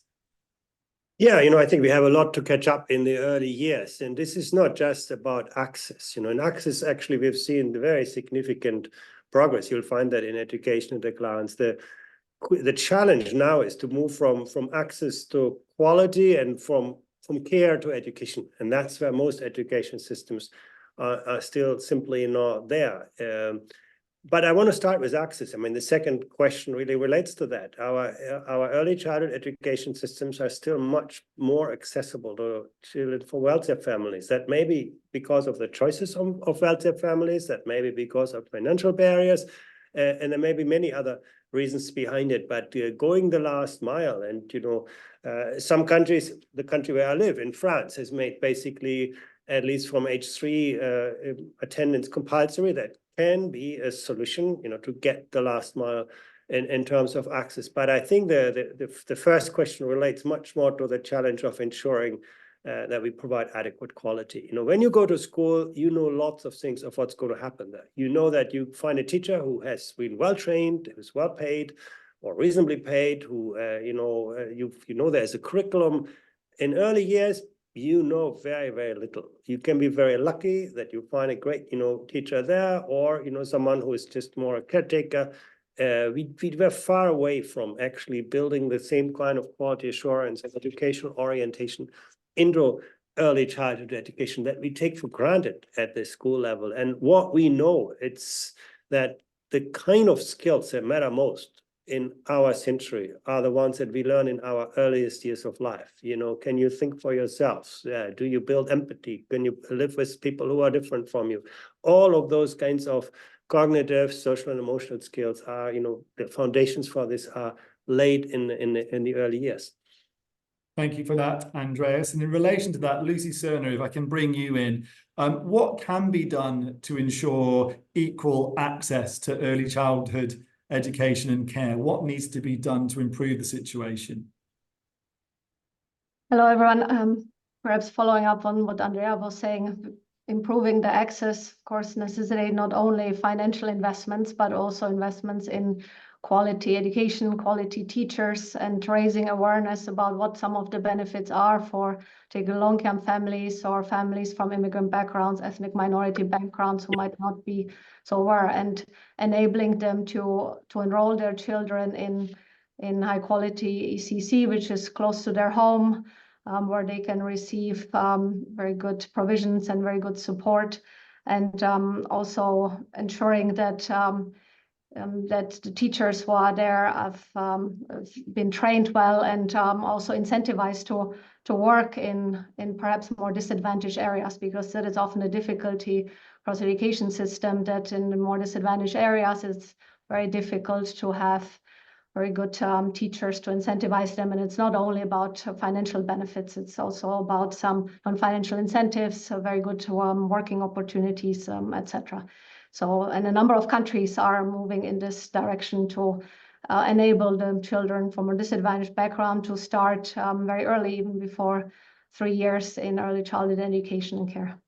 Yeah, I think we have a lot to catch up in the early years. And this is not just about access. In access, actually, we've seen very significant progress. You'll find that in education at a glance. The challenge now is to move from access to quality and from care to education. And that's where most education systems are still simply not there. But I want to start with access. I mean, the second question really relates to that. Our early childhood education systems are still much more accessible to children for wealthier families. That may be because of the choices of wealthier families, that may be because of financial barriers, and there may be many other reasons behind it. But going the last mile, and some countries, the country where I live in France, has made basically at least from age 3 attendance compulsory. That can be a solution, to get the last mile in terms of access. But I think the first question relates much more to the challenge of ensuring that we provide adequate quality. When you go to school, lots of things of what's going to happen there. You know that you find a teacher who has been well trained, who's well paid, or reasonably paid, who there's a curriculum. In early years, very, very little. You can be very lucky that you find a great, teacher there, or, someone who is just more a caretaker. We were far away from actually building the same kind of quality assurance and educational orientation into early childhood education that we take for granted at the school level. And what we know, it's that the kind of skills that matter most in our century are the ones that we learn in our earliest years of life. Can you think for yourselves? Do you build empathy? Can you live with people who are different from you? All of those kinds of cognitive, social, and emotional skills are, the foundations for this are laid in the early years. Thank you for that, Andreas. And in relation to that, Lucie Cerna, if I can bring you in, what can be done to ensure equal access to early childhood education and care? What needs to be done to improve the situation? Hello, everyone. Perhaps following up on what Andrea was saying, improving the access, of course, necessitate not only financial investments, but also investments in quality education, quality teachers, and raising awareness about what some of the benefits are for taking long-term families or families from immigrant backgrounds, ethnic minority backgrounds who might not be so aware, and enabling them to enroll their children in high quality ECC, which is close to their home, where they can receive very good provisions and very good support, and also ensuring that that the teachers who are there have been trained well, and also incentivized to work in perhaps more disadvantaged areas, because that is often a difficulty across the education system, that in the more disadvantaged areas it's very difficult to have very good teachers to incentivize them. And it's not only about financial benefits, it's also about some non-financial incentives, very good working opportunities, etc. So, and a number of countries are moving in this direction to enable the children from a disadvantaged background to start very early, even before 3 years, in early childhood education and care.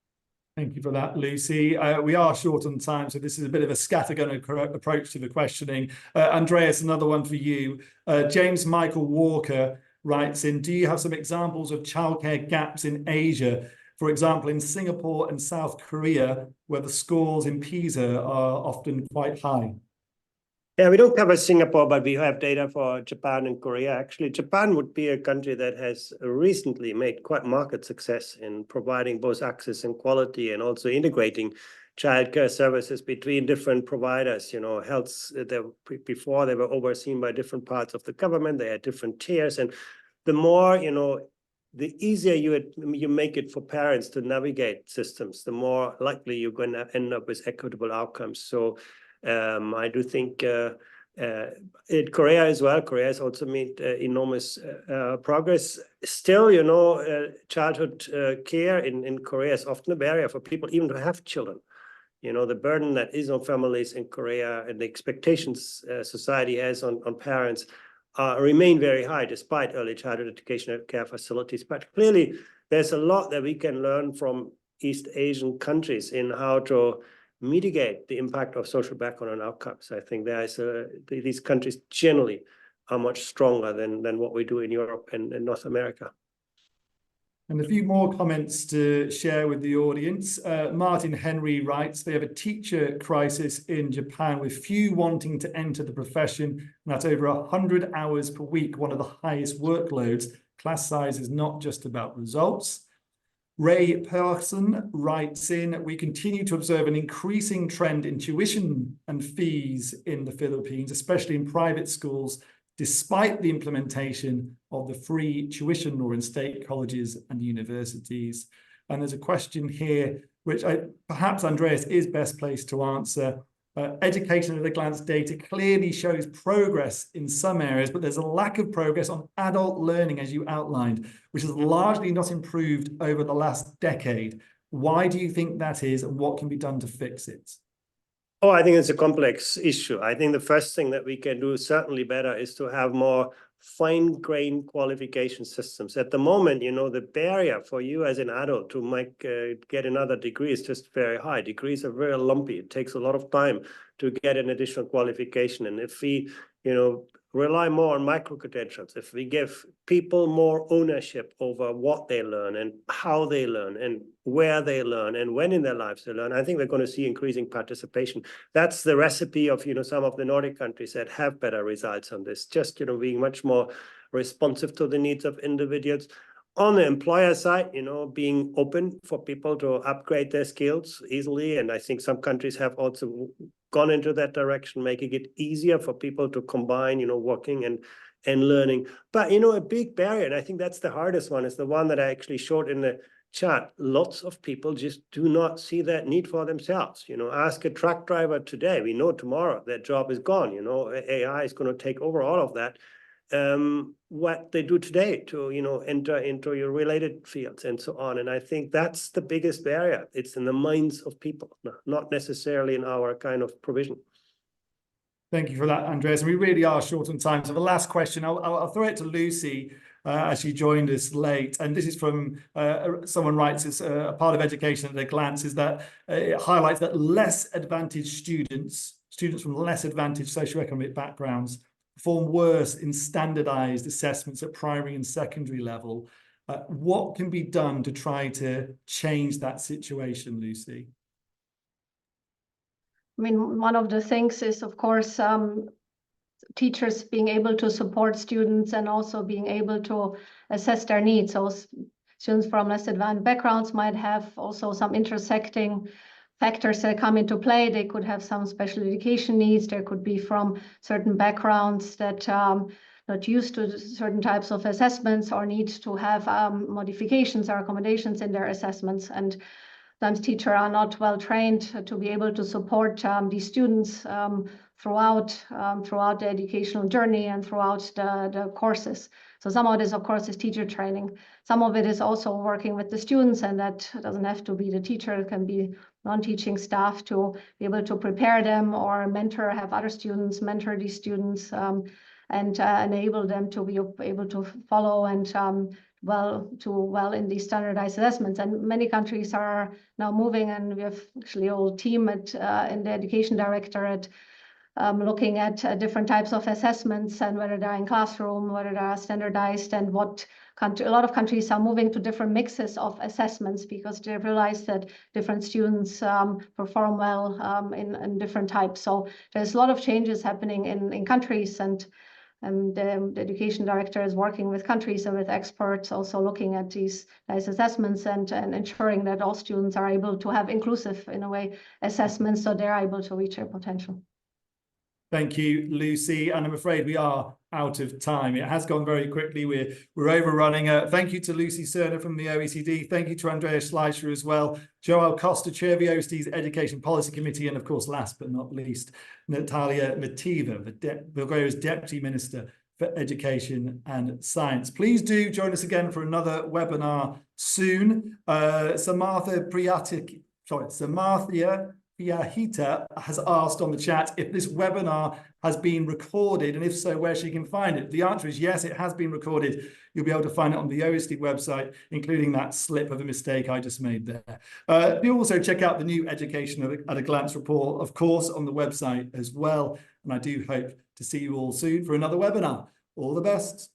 Thank you for that, Lucie. We are short on time, so this is a bit of a scattergun approach to the questioning. Andreas, another one for you. James Michael Walker writes in, do you have some examples of childcare gaps in Asia? For example, in Singapore and South Korea, where the scores in PISA are often quite high. Yeah, we don't cover Singapore, but we have data for Japan and Korea. Actually, Japan would be a country that has recently made quite market success in providing both access and quality, and also integrating childcare services between different providers. Health, before they were overseen by different parts of the government, they had different tiers. And the more, the easier you make it for parents to navigate systems, the more likely you're going to end up with equitable outcomes. So I do think in Korea as well, Korea has also made enormous progress. Still, childhood care in Korea is often a barrier for people even to have children. You know, the burden that is on families in Korea and the expectations society has on parents remain very high despite early childhood education and care facilities. But clearly, there's a lot that we can learn from East Asian countries in how to mitigate the impact of social background and outcomes. I think these countries generally are much stronger than what we do in Europe and North America. And a few more comments to share with the audience. Martin Henry writes, they have a teacher crisis in Japan with few wanting to enter the profession, and that's over 100 hours per week, one of the highest workloads. Class size is not just about results. Ray Person writes in, we continue to observe an increasing trend in tuition and fees in the Philippines, especially in private schools, despite the implementation of the free tuition law in state colleges and universities. And there's a question here, which perhaps Andreas is best placed to answer. Education at a glance data clearly shows progress in some areas, but there's a lack of progress on adult learning, as you outlined, which has largely not improved over the last decade. Why do you think that is, and what can be done to fix it? Oh, I think it's a complex issue. I think the first thing that we can do certainly better is to have more fine-grained qualification systems. At the moment, you know, the barrier for you as an adult to get another degree is just very high. Degrees are very lumpy. It takes a lot of time to get an additional qualification. And if we, you know, rely more on micro-credentials, if we give people more ownership over what they learn and how they learn and where they learn and when in their lives they learn, I think we're going to see increasing participation. That's the recipe of, you know, some of the Nordic countries that have better results on this, just, you know, being much more responsive to the needs of individuals. On the employer side, you know, being open for people to upgrade their skills easily. And I think some countries have also gone into that direction, making it easier for people to combine, you know, working and learning. But, you know, a big barrier, and I think that's the hardest one, is the one that I actually showed in the chart. Lots of people just do not see that need for themselves. You know, ask a truck driver today, we know tomorrow that job is gone. You know, AI is going to take over all of that. What they do today to, you know, enter into your related fields and so on. And I think that's the biggest barrier. It's in the minds of people, not necessarily in our kind of provision. Thank you for that, Andreas. And we really are short on time. So the last question, I'll throw it to Lucie as she joined us late. And this is from someone writes, as a part of education at a glance, is that it highlights that less advantaged students from less advantaged socioeconomic backgrounds perform worse in standardized assessments at primary and secondary level. What can be done to try to change that situation, Lucie? I mean, one of the things is, of course, teachers being able to support students and also being able to assess their needs. So students from less advanced backgrounds might have also some intersecting factors that come into play. They could have some special education needs. There could be from certain backgrounds that not used to certain types of assessments or need to have modifications or accommodations in their assessments. And sometimes teachers are not well trained to be able to support these students throughout the educational journey and throughout the courses. So some of this, of course, is teacher training. Some of it is also working with the students, and that doesn't have to be the teacher. It can be non-teaching staff to be able to prepare them or have other students mentor these students and enable them to be able to follow and well in these standardized assessments. And many countries are now moving, and we have actually a whole team in the education directorate looking at different types of assessments and whether they're in classroom, whether they are standardized, and a lot of countries are moving to different mixes of assessments because they realize that different students perform well in different types. So there's a lot of changes happening in countries, and the education director is working with countries and with experts, also looking at these assessments and ensuring that all students are able to have inclusive, in a way, assessments so they're able to reach their potential. Thank you, Lucie. And I'm afraid we are out of time. It has gone very quickly. We're overrunning. Thank you to Lucie Cerna from the OECD. Thank you to Andreas Schleicher as well. João Costa, Chair of the OECD's Education Policy Committee. And of course, last but not least, Natalia Miteva, Bulgaria's Deputy Minister for Education and Science. Please do join us again for another webinar soon. Samarthya Fiahita has asked on the chat if this webinar has been recorded, and if so, where she can find it. The answer is yes, it has been recorded. You'll be able to find it on the OECD website, including that slip of a mistake I just made there. You also check out the new Education at a Glance report, of course, on the website as well. And I do hope to see you all soon for another webinar. All the best.